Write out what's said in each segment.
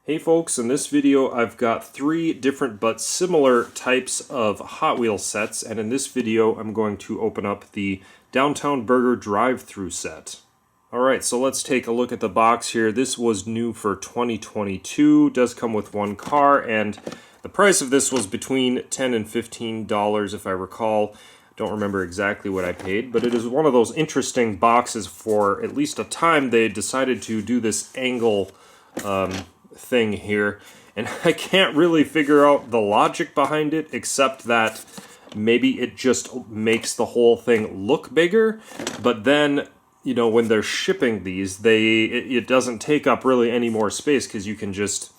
Hey folks, in this video I've got three different but similar types of Hot Wheels sets, and in this video I'm going to open up the Downtown Burger Drive-Thru set. Alright, so let's take a look at the box here. This was new for 2022, does come with one car, and the price of this was between $10 and $15 if I recall. Don't remember exactly what I paid, but it is one of those interesting boxes. For at least a time they decided to do this angle thing here, and I can't really figure out the logic behind it, except that maybe it just makes the whole thing look bigger, but then, you know, when they're shipping these, it doesn't take up really any more space, because you can just,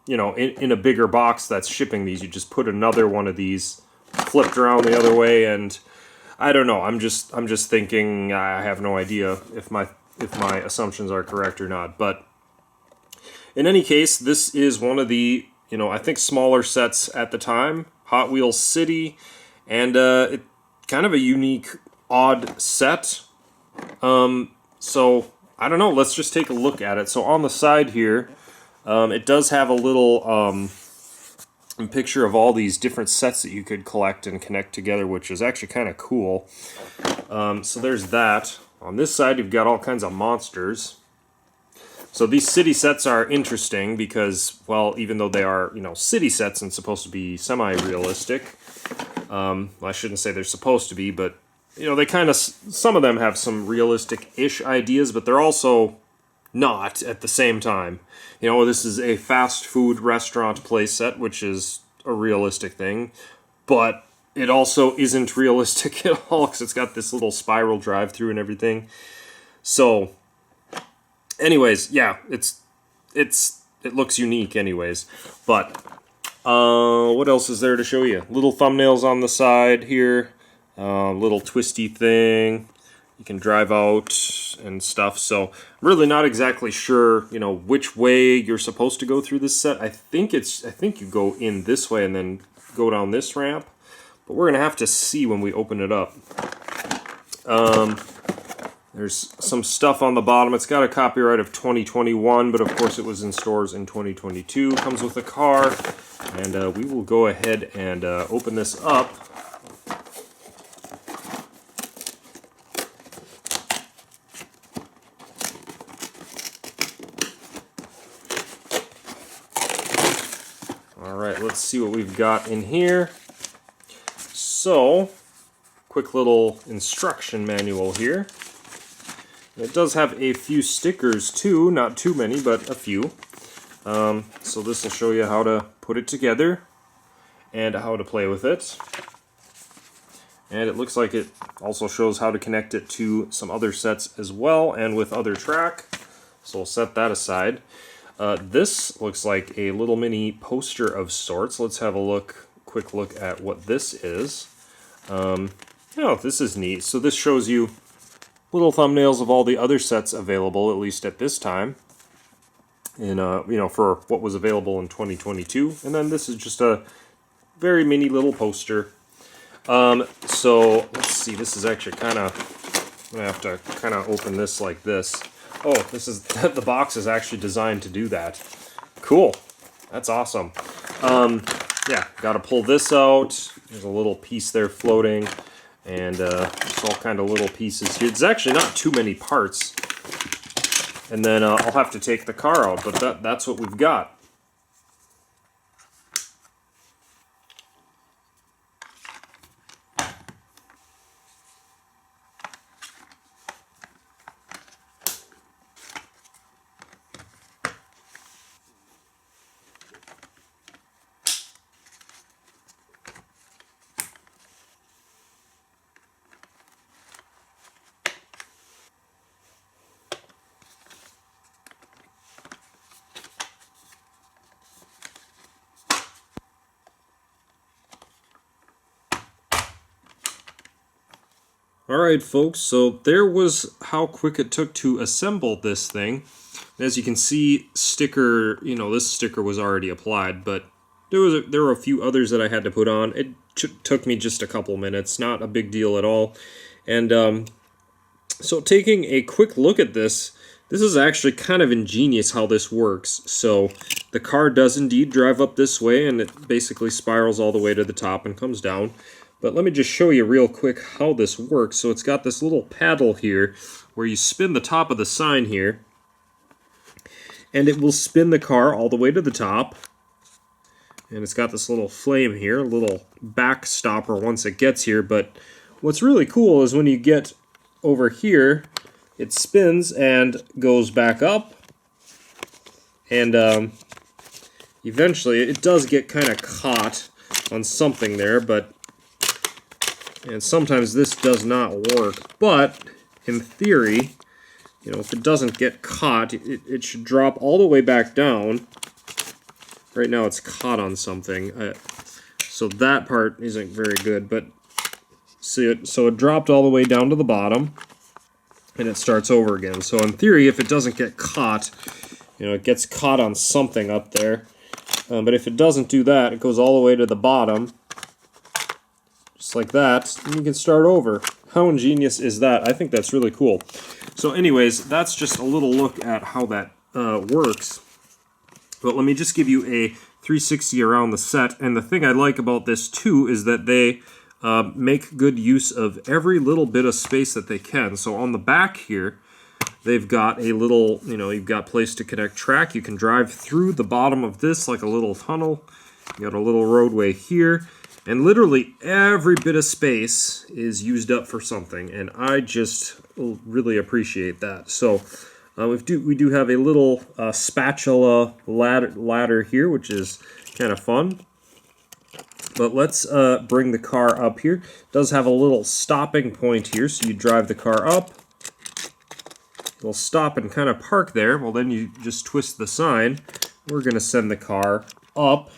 you know, in a bigger box that's shipping these, you just put another one of these flipped around the other way, and I don't know, I'm just thinking, I have no idea if my assumptions are correct or not, but in any case, this is one of the, you know, I think smaller sets at the time, Hot Wheels City, and it kind of a unique, odd set. So I don't know. Let's just take a look at it. So on the side here, it does have a little picture of all these different sets that you could collect and connect together, which is actually kind of cool. So there's that. On this side, you've got all kinds of monsters. So these city sets are interesting because, well, even though they are, you know, city sets and supposed to be semi-realistic, well, I shouldn't say they're supposed to be, but, you know, they kind of, some of them have some realistic-ish ideas, but they're also not at the same time. You know, this is a fast food restaurant playset, which is a realistic thing, but it also isn't realistic at all because it's got this little spiral drive-through and everything. So anyways, yeah, it looks unique anyways, but what else is there to show you? Little thumbnails on the side here, little twisty thing, you can drive out and stuff, so really not exactly sure, you know, which way you're supposed to go through this set. I think you go in this way and then go down this ramp, but we're gonna have to see when we open it up. There's some stuff on the bottom. It's got a copyright of 2021, but of course it was in stores in 2022. Comes with a car, and we will go ahead and open this up. Alright, let's see what we've got in here. So, quick little instruction manual here. It does have a few stickers too, not too many, but a few. So this will show you how to put it together and how to play with it. And it looks like it also shows how to connect it to some other sets as well and with other track. So we'll set that aside. This looks like a little mini poster of sorts. Let's have a quick look at what this is. Oh, this is neat. So this shows you little thumbnails of all the other sets available, at least at this time, in you know, for what was available in 2022. And then this is just a very mini little poster. So let's see, this is actually kind of, I'm gonna have to kind of open this like this. Oh, this is the box is actually designed to do that. Cool, that's awesome. Yeah, got to pull this out. There's a little piece there floating. And it's all kind of little pieces here. It's actually not too many parts. And then I'll have to take the car out, but that's what we've got. Alright folks, so there was how quick it took to assemble this thing. As you can see, sticker, you know, this sticker was already applied, but there were a few others that I had to put on. It took me just a couple minutes, not a big deal at all. And so taking a quick look at this, This is actually kind of ingenious how this works. So the car does indeed drive up this way, and it basically spirals all the way to the top and comes down. But let me just show you real quick how this works. So it's got this little paddle here where you spin the top of the sign here, and it will spin the car all the way to the top. And it's got this little flame here, a little back stopper once it gets here. But what's really cool is when you get over here, it spins and goes back up. And eventually it does get kind of caught on something there, and sometimes this does not work. But in theory, you know, if it doesn't get caught, it should drop all the way back down. Right now it's caught on something, so that part isn't very good. But see it, so it dropped all the way down to the bottom, and it starts over again. So in theory, if it doesn't get caught, you know, it gets caught on something up there. But if it doesn't do that, it goes all the way to the bottom, just like that, and you can start over. How ingenious is that? I think that's really cool. So anyways, that's just a little look at how that works. But let me just give you a 360 around the set. And the thing I like about this too is that they make good use of every little bit of space that they can. So on the back here, they've got a little, you know, you've got place to connect track. You can drive through the bottom of this like a little tunnel. You got a little roadway here. And literally every bit of space is used up for something. And I just really appreciate that. So we do have a little spatula ladder here, which is kind of fun. But let's bring the car up here. It does have a little stopping point here, so you drive the car up. It'll stop and kind of park there. Well, then you just twist the sign. We're going to send the car up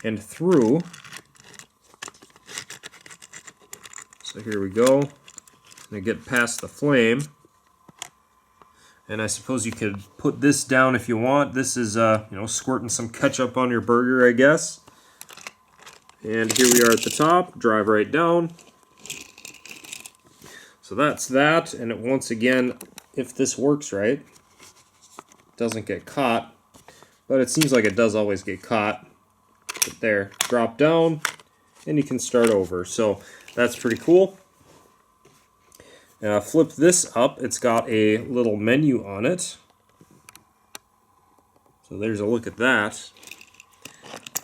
and through. So here we go. Gonna get past the flame. And I suppose you could put this down if you want. This is, you know, squirting some ketchup on your burger, I guess. And here we are at the top. Drive right down. So that's that. And it, once again, if this works right, it doesn't get caught. But it seems like it does always get caught. But there, drop down, and you can start over. So that's pretty cool. Flip this up. It's got a little menu on it. So there's a look at that.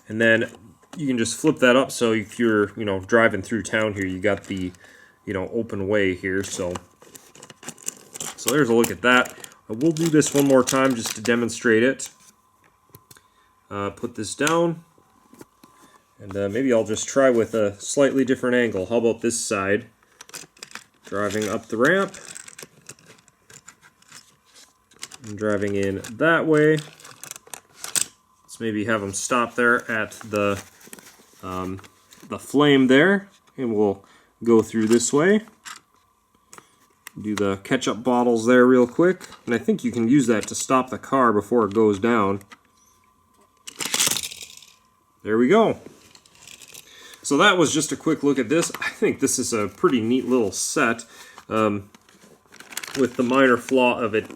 And then you can just flip that up, so if you're, you know, driving through town here, you got the, you know, open way here. So there's a look at that. We'll do this one more time just to demonstrate it. Put this down. And maybe I'll just try with a slightly different angle. How about this side? Driving up the ramp. And driving in that way. Let's maybe have them stop there at the flame there. And we'll go through this way. Do the ketchup bottles there real quick. And I think you can use that to stop the car before it goes down. There we go. So that was just a quick look at this. I think this is a pretty neat little set, with the minor flaw of it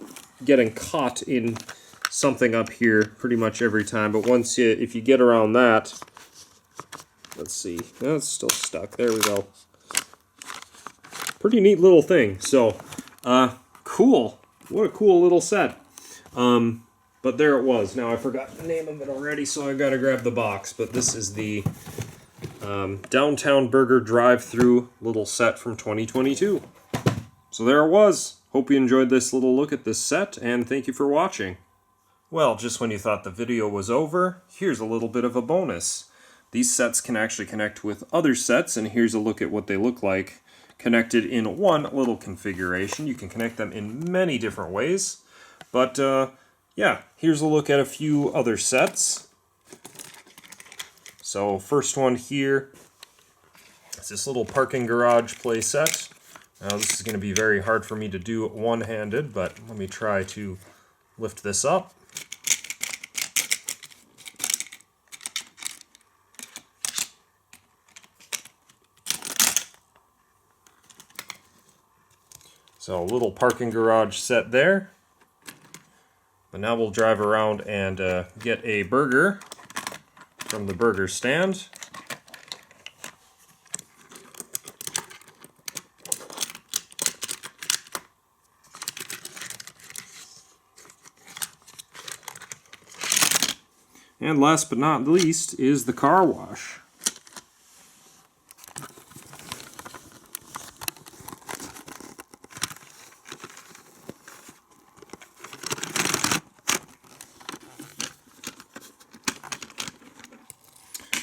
getting caught in something up here pretty much every time. But once if you get around that, let's see, no, it's still stuck. There we go. Pretty neat little thing. So, cool. What a cool little set. But there it was. Now I forgot the name of it already, so I gotta grab the box. But this is the Downtown Burger Drive-Thru little set from 2022. So there it was. Hope you enjoyed this little look at this set, and thank you for watching. Well, just when you thought the video was over, here's a little bit of a bonus. These sets can actually connect with other sets, and here's a look at what they look like connected in one little configuration. You can connect them in many different ways, but yeah, here's a look at a few other sets. So first one here is this little parking garage playset. Now this is going to be very hard for me to do one-handed, but let me try to lift this up. So a little parking garage set there. But now we'll drive around and get a burger from the burger stand. And last but not least is the car wash.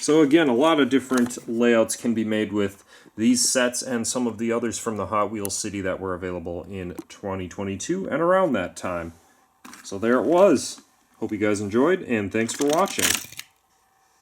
So again, a lot of different layouts can be made with these sets and some of the others from the Hot Wheels City that were available in 2022 and around that time. So there it was. Hope you guys enjoyed, and thanks for watching.